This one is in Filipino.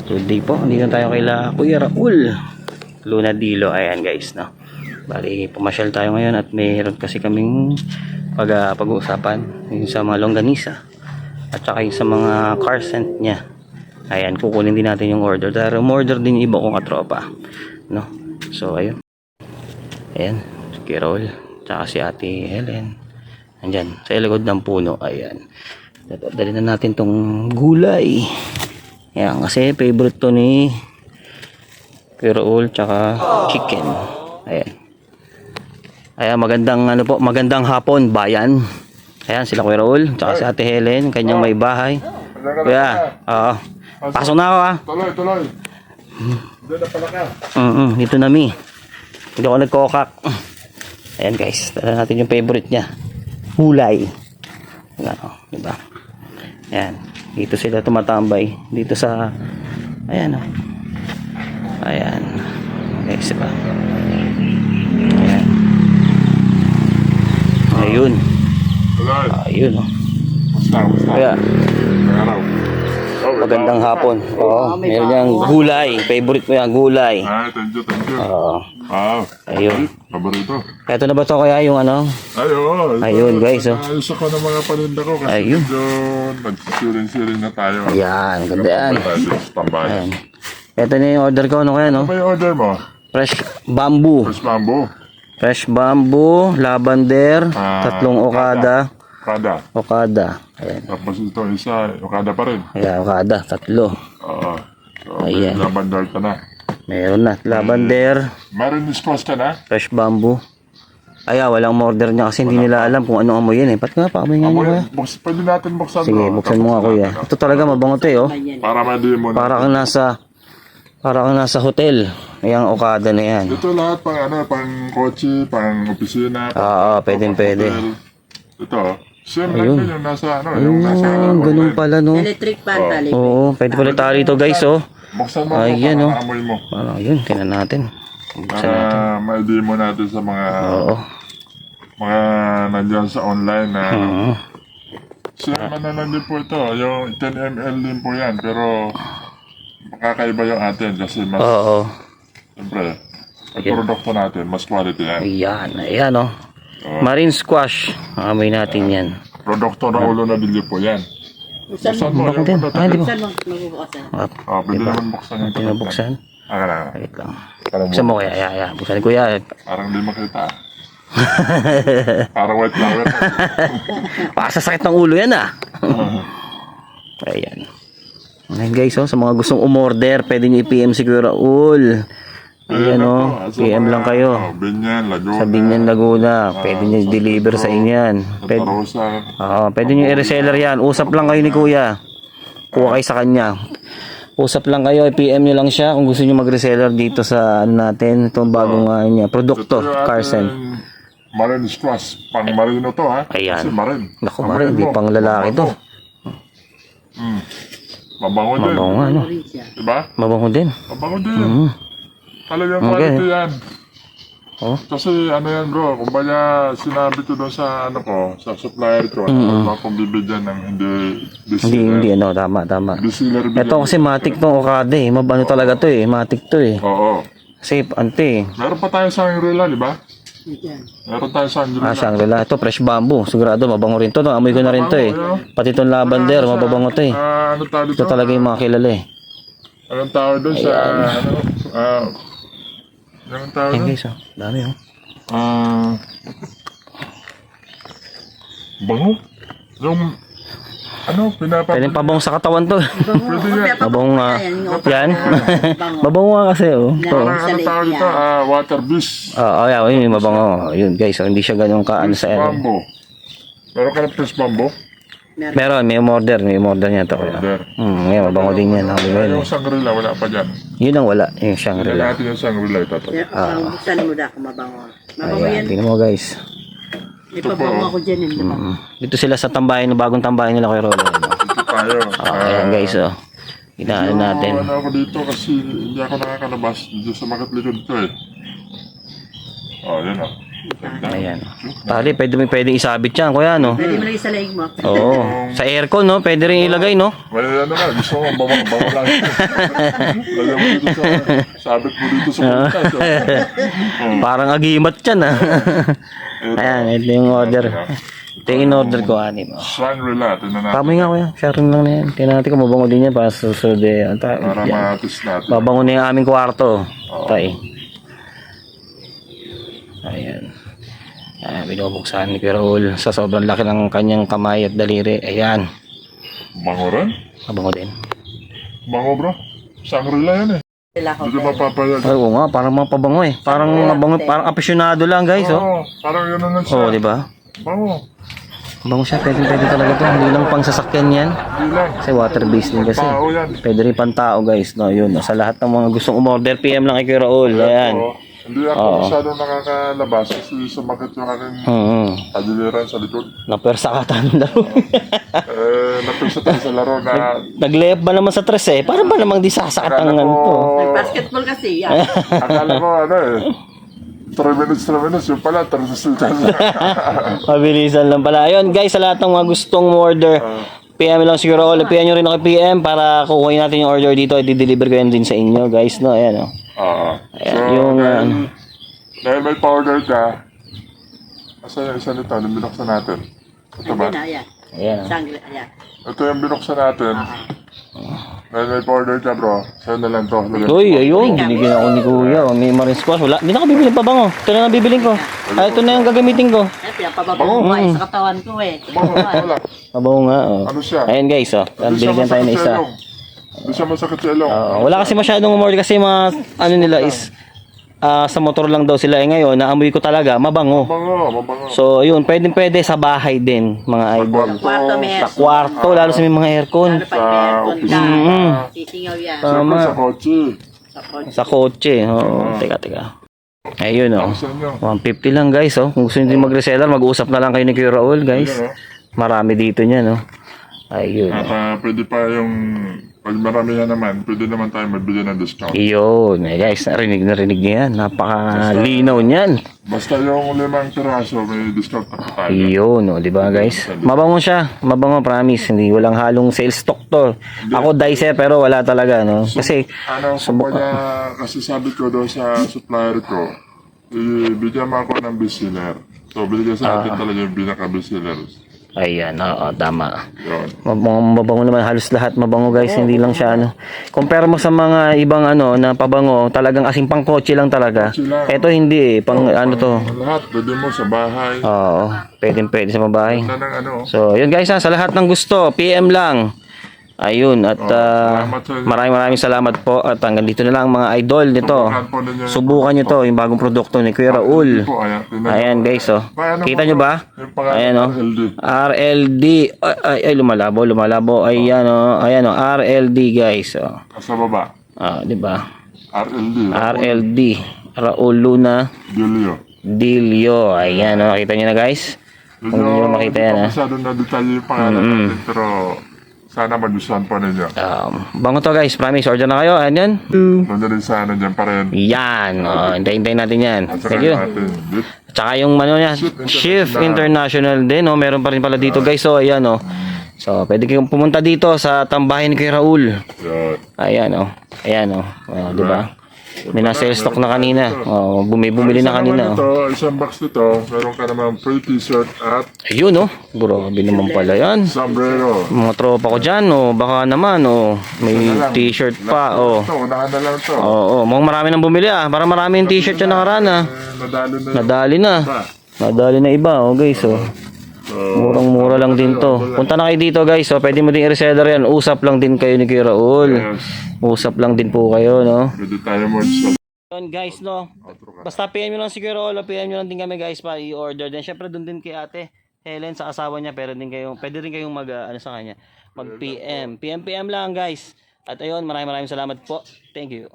Good day po. Dito tayo kaila Kuya Raul Lunadilo. Ayan guys, no. Bali, pumasyal tayo ngayon at mayroon kasi kaming pag-uusapan yung sa mga longganisa at saka yung sa mga car scent niya. Ayan, kukunin din natin yung order. Dahil umorder din yung iba kong katropa, no. So ayun. Ayan, si Kuya Raul tsaka si Ate Helen. Andyan, sa likod ng puno. Ayan. Dali na natin tong gulay. Ayan, kasi favorite to ni Kuya Raul tsaka chicken. Ayan. Ayan, magandang hapon, bayan. Ayan, sila Kuya Raul tsaka si Ate Helen, kanyang may bahay. Kuya, pasok na ako ha. Tuloy. Doon na pala ka. Dito na mi. Hindi ako nagkokak. Ayan guys, dala natin yung favorite niya. Gulay. Ayan, diba? Ayan, dito sila tumatambay. Dito sa, ayan o. Ayan. Guys, diba? Ayan. Ayun. Ayun o. Basta. Kaya, Araw. magandang hapon. Oo, meron niyang gulay. Favorite mo yan, gulay. Thank you. Oo. Ayun. Paborito. Ito na ba to kaya yung ano? Ayun guys, oh. Ayos ako ng mga paninda ko kasi Ayun. medyo nagsiring na tayo. Ayan, ganda yan. Tambay. Ayan. Ito na yung order ko, ano kaya no? Ano ba yung order mo? Fresh bamboo. First bamboo. Fresh bamboo, lavender, tatlong okada. Ayan. Tapos ito isa, okada pa rin. Ayan, okada, tatlo. Oo. So, Ayan. lavender ka na. Meron na, lavender, Meron discuss ka na? fresh bamboo. Ayan, walang order niya kasi hindi nila alam kung ano amoy yun eh. Ba't nga pa amoy nga niya kuya? Pwede natin buksan. Sige, buksan mo nga kuya. Ito talaga mabango to eh, oh. Para ma-demo na. Para kang nasa hotel. Ayan, okada na yan. Ito lahat pang kotse, pang opisina. Oo, pwede. Hotel. Ito, same lang Ayun. din yung nasa yung nasa Ganun online. pala no. Electric fan tali. Oo, pwede pala tali ito guys, oh. Buksan mo Ayan, para oh. maamoy mo. Ayun, tingnan natin. Buksan natin. Para ma-demo natin sa mga nandiyan sa online na same ano lang din po ito. Yung 10 ml din po yan. Pero makakaiba yung atin kasi mas, Oo. siyempre, ang produkto natin, mas quality yan. Ayan, oh. Marine squash. Amoy natin yan. Produkto na ulo na bilyo po yan. Buksan mo. Bakit din? Yung Di ba? Saan mo magbubukasan? pwede naman buksan yung Tinabuksan. Ah, Wait lang. parang Buksan mo kaya, ayan. Buksan ko yan. Parang di makita. Parang white flower. Pakasasakit ng ulo yan, ah. Ayan. Ayan guys, oh. Sa mga gustong umorder, pwede nyo i-PM si Kuya Raul. Ayan, oh. PM lang kayo. Binyan, Laguna. Sa Binyan, Laguna. Pwede nyo i-deliver sa inyo yan. Santa Rosa. Pwede nyo i-reseller yan. Usap lang kayo ni Kuya. Kuha kayo sa kanya. Usap lang kayo. I-PM nyo lang siya kung gusto nyo mag-reseller dito sa ano natin. Itong bagong niya. Produkto. Carsen. Marine squash. Pang marino to ha. Ayan. Kasi marine. Naku, Mare, hindi pang lalaki to. Mabango din. Mabango nga, no? Diba? Mabango din. Mabango din. Talagang quality yan. Oh. Kasi ano yan bro, kumbaga sinabi ko doon sa ano ko, sa supplier ko, wala akong bibigyan ng hindi Hindi, ano, tama. Distiller Ito kasi matik tong okada eh. Mabano talaga to eh. Matik to eh. Oo. Safe, ante. Meron pa tayo sa Shangri-La, di ba? Meron tayo sa Shangri-La. Shangri-La. Ito, fresh bamboo. Sigurado, mabango rin to. No? Amoy ko na rin to eh. Pati itong lavender, mababango to eh. Ano tawag Ito dito? talaga yung mga kilala eh. Anong tawag doon sa anong tawag Ayan doon? guys, oh. Dami oh. Bango? Yung ano, Pwede pabango sa katawan to. Pwede yan. Mabango nga. Yan. Mabango nga kasi oh. Ito. Parang ano tawag dito? Water beast. Yeah, yun, mabango. Yun guys, oh. Hindi siya ganun kaano sa ano. Bamboo. Meron ka ng fish bamboo? Meron, may umorder niya to. Order. Ngayon, mabango din yan. Yung Shangri-La, wala pa dyan. Yun ang wala, yung Tignan Shangri-La. natin yung Shangri-La ito. Buksan mo na kung mabango. Mabango Ayan, yan. tingnan mo guys. May pabango ako dyan. Dito sila sa tambayan, bagong tambayan nila kay Rolo. Ito tayo. Ayan guys, oh. Inaan natin. Ano ako dito kasi hindi ako nakakalabas. Dito sa makatlikod ko eh. Yan o. Ayan. Tali, pwede isabit yan, kuya, no? Pwede mo lagi sa leeg mo. Oo. Sa aircon, no? Pwede rin ilagay, no? May ano na, gusto mo, bango lang. Lagyan mo dito sabit mo dito sa pagkas. Parang agimat yan, ah. Ayan, ito yung order. Ito yung in-order ko, anim. Oh. Shangri-La, tinan natin. Pamoy nga, kuya. Sharing lang na yan. Tingnan natin kung mabango din yan para sa susunod. Para ma-test natin. Mabango na yung aming kwarto. Tay. Ayan. Binubuksan ni Kuya Raul sa sobrang laki ng kanyang kamay at daliri. Ayan. Bango rin? Mabango din. Bango bro. Shangri-La yan eh. Sila ko. Dito mapapayag. Ay, oo nga. Parang mapabango eh. Parang mabango. Parang apasyonado lang, guys. Oh. Oo, parang yun na siya. Oo, di ba? Bango. Mabango siya. Pwede talaga to. Hindi lang pang sasakyan yan. Hindi lang. Kasi water-based din kasi. Tao yan. Pwede rin pang tao, guys. No, yun. No. Sa lahat ng mga gustong umorder, PM lang kay Kuya Raul. Ayan. Oo. Hindi ako masyadong nakakalabas kasi sumakit yung aking kadiliran sa likod. Napersa ka tanong laro. Napilsa tayo sa laro na Nag-layup ba naman sa tres eh? Para ba namang di sasakit ang akala ano to? ko, Nag-basketball kasi yan. akala ko ano eh, 3 minutes, yung pala, 3 minutes. Mabilisan lang pala. Ayun guys, sa lahat ng mga gustong order, PM lang siguro all. PM nyo rin ako PM para kukuhin natin yung order dito. I-deliver ko yan din sa inyo guys. No? Ayan o. Oo. Ayan, So, yung, dahil may powder ka, asa yung isa nito, yung binuksan natin. Ito ba? Ayan, ayan. Ayan. Sangre, ayan. Ito yung binuksan natin. Dahil may powder ka bro, sa'yo na lang to. Uy, ayun. Binigyan ako ni Kuya. May marine squash. Wala. Hindi na ako bibiling pa bango. Ito na lang bibiling ko. Ay, ito na yung gagamitin ko. Ay, pinapababaw ko sa katawan ko eh. Wala. Mabaho nga. Oh. Ano siya? Ayan guys. Oh. Binigyan tayo na isa. Hindi siya masakit sa ilong. Wala kasi masyadong umorder kasi mga ano nila is sa motor lang daw sila. Ngayon, naamoy ko talaga. Mabango. Mabango. So, yun, pwede sa bahay din, mga idol. Kwarto may Sa kwarto, lalo sa may mga aircon. Ano pag may aircon ka? Sisingaw yan. Tama. Sa kotse. Sa kotse. Sa kotse. Oo, teka. Ayun, oh. Sa inyo. 150 lang, guys, oh. Kung gusto nyo din mag-reseller, mag-usap na lang kayo ni Kuya Raul, guys. Ayun, oh. Marami dito niyan, oh. Ayun, oh. Pwede pa yung, pag marami yan naman, pwede naman tayo magbili ng discount. Iyon, guys, narinig niyo yan. Napakalinaw niyan. Basta yung 5 piraso, may discount pa tayo. Iyon, oh, di ba guys? Mabango siya. Mabango, promise. Hindi, walang halong sales stock to. Ako dicer pero wala talaga, no? Kasi, Ano, kumpanya, kasi sabi ko doon sa supplier ko, bigyan mo ako ng bestseller. So, binigyan sa atin talaga yung pinaka-bestseller. ayan, oo, tama. Yun. Mabango naman, halos lahat mabango guys, hindi lang siya ano. Compare mo sa mga ibang ano na pabango, talagang asing pang kotse lang talaga. Kotse lang. Ito hindi, pang ano to. Lahat, pwede mo sa bahay. Oo, pwede sa mabahay. Tanang ano. So, yun guys ha, sa lahat ng gusto, PM lang. Ayun, at salamat sa inyo. maraming salamat po. At hanggang dito na lang mga idol nito. Subukan po ninyo. Subukan nyo to, yung bagong produkto ni Kuya Raul. Po, ayan, Ayan guys, oh. Paano Kita po nyo to? ba? Yung pangalan, Ayan, oh. RLD. RLD. Ay, lumalabo. Ayan, oh. Ayan, oh. RLD guys, oh. Sa baba. Di ba? RLD. RLD. Raul Luna Julio. Dilio. Ayan, oh. Kita nyo na guys. Kung hindi nyo makita yan, ha. Masyado na detalye yung pangalan natin, pero sana magustuhan po ninyo. Bango to guys, promise. Order na kayo. Ayan yan. Nandiyan sana dyan pa rin. Yan. Oh, hintayin natin yan. At saka Thank you. natin. Tsaka yung ano niya, Shift International din, oh. Meron pa rin pala dito guys, oh. Ayan, oh. So, pwede kayong pumunta dito sa tambahin ni Kuya Raul. Yan. Ayan, oh. Ayan, oh. Di ba? May na-sell stock na kanina. Oh, bumili na kanina, oh. Isang box nito, meron ka naman free t-shirt at Ayun, oh. Grabe naman pala yan. sombrero. Mga tropa ko dyan, oh. Baka naman, oh. May t-shirt pa, oh. Ito, unahan na lang ito. Oo, mukhang marami nang bumili, ah. Para marami yung t-shirt yan nakaraan, ah. Nadali na Nadali na. iba. Nadali na iba, oh guys, oh. Murang-mura lang din to. Punta na kayo dito guys, oh. Pwede mo din i-reseller yan. Usap lang din kayo ni Kuya Raul. Yes. Usap lang din po kayo, no? Pwede tayo mag-sell. Yun guys, no? Basta PM nyo lang si Kuya Raul, PM nyo lang din kami guys pa i-order din. Syempre doon din kay ate Helen sa asawa niya, pero din kayong, pwede rin kayong ano sa kanya, mag PM. PM lang guys. At ayun, maraming salamat po. Thank you.